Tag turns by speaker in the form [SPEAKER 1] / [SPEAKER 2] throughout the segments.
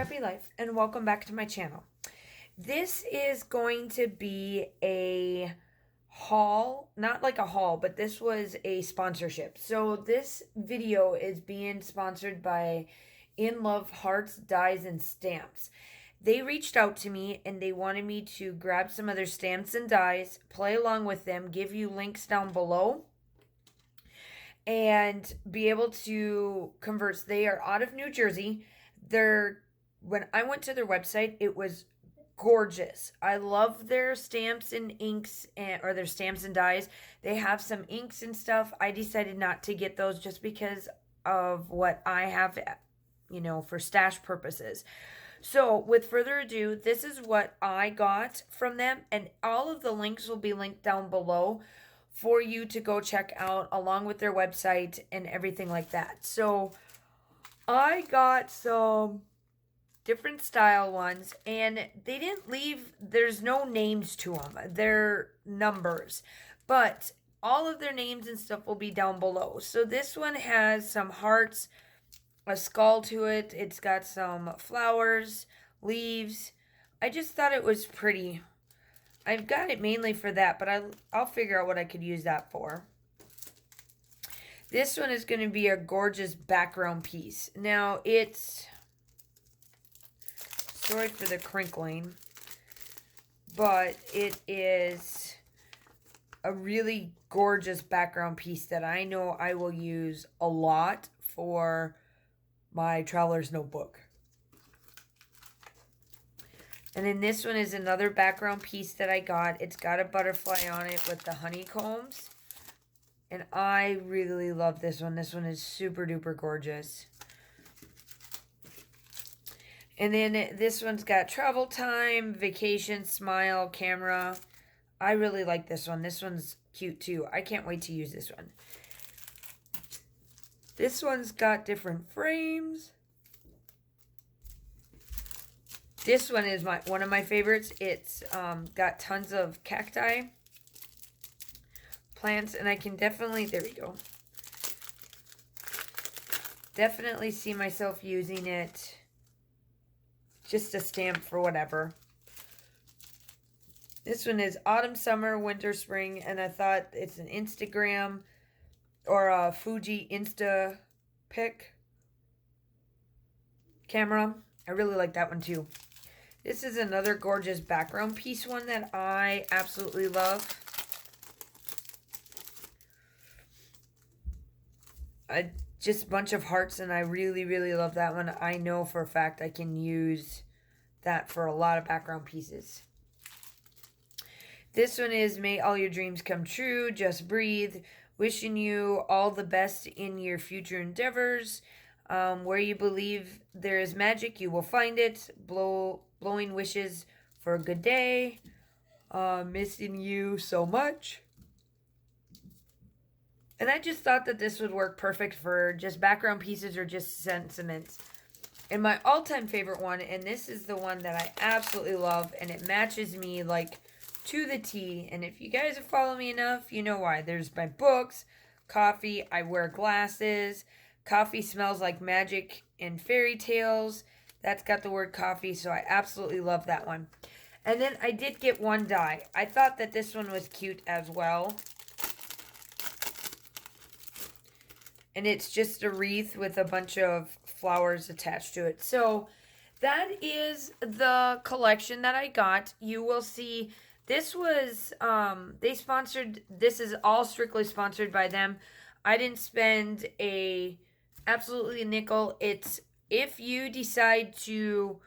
[SPEAKER 1] Scrappy Life, and welcome back to my channel. This is going to be a haul, not like a haul, but this was a sponsorship. So this video is being sponsored by InLoveArt Dies and Stamps. They reached out to me and they wanted me to grab some of their stamps and dies, play along with them, give you links down below, and be able to converse. They are out of New Jersey. When I went to their website, it was gorgeous. I love their stamps and inks or their stamps and dies. They have some inks and stuff. I decided not to get those just because of what I have, for stash purposes. So with further ado, this is what I got from them, and all of the links will be linked down below for you to go check out, along with their website and everything like that. So I got some different style ones, and they didn't leave, there's no names to them. They're numbers, but all of their names and stuff will be down below. So this one has some hearts, a skull to it. It's got some flowers, leaves. I just thought it was pretty. I've got it mainly for that, but I'll figure out what I could use that for. This one is going to be a gorgeous background piece. Now, sorry for the crinkling, but it is a really gorgeous background piece that I know I will use a lot for my traveler's notebook. And then this one is another background piece that I got. It's got a butterfly on it with the honeycombs. And I really love this one. This one is super duper gorgeous. And then this one's got travel time, vacation, smile, camera. I really like this one. This one's cute too. I can't wait to use this one. This one's got different frames. This one is one of my favorites. It's got tons of cacti, plants, and I can definitely, there we go. Definitely see myself using it. Just a stamp for whatever. This one is autumn, summer, winter, spring, and I thought it's an Instagram or a Fuji Insta pic camera. I really like that one too. This is another gorgeous background piece one that I absolutely love. Just a bunch of hearts, and I really, really love that one. I know for a fact I can use that for a lot of background pieces. This one is May All Your Dreams Come True, Just Breathe, wishing you all the best in your future endeavors. Where you believe there is magic, you will find it. Blowing wishes for a good day. Missing you so much. And I just thought that this would work perfect for just background pieces or just sentiments. And my all-time favorite one, and this is the one that I absolutely love, and it matches me like to the T. And if you guys have followed me enough, you know why. There's my books, coffee, I wear glasses. Coffee smells like magic and fairy tales. That's got the word coffee, so I absolutely love that one. And then I did get one die. I thought that this one was cute as well. And it's just a wreath with a bunch of flowers attached to it. So that is the collection that I got. You will see this was, they sponsored, this is all strictly sponsored by them. I didn't spend absolutely a nickel. It's, if you decide to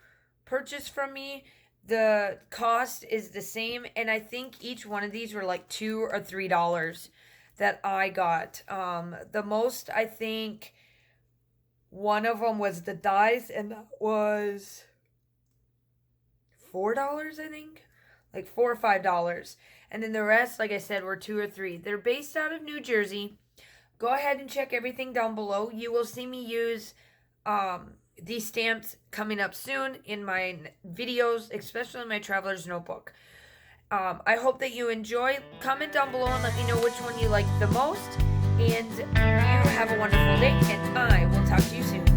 [SPEAKER 1] purchase from me, the cost is the same. And I think each one of these were like $2 or $3 that I got. The most, I think, one of them was the dies, and that was $4, I think. Like $4 or $5. And then the rest, like I said, were $2 or $3. They're based out of New Jersey. Go ahead and check everything down below. You will see me use these stamps coming up soon in my videos, especially in my traveler's notebook. I hope that you enjoy. Comment down below and let me know which one you like the most. And you have a wonderful day, and I will talk to you soon.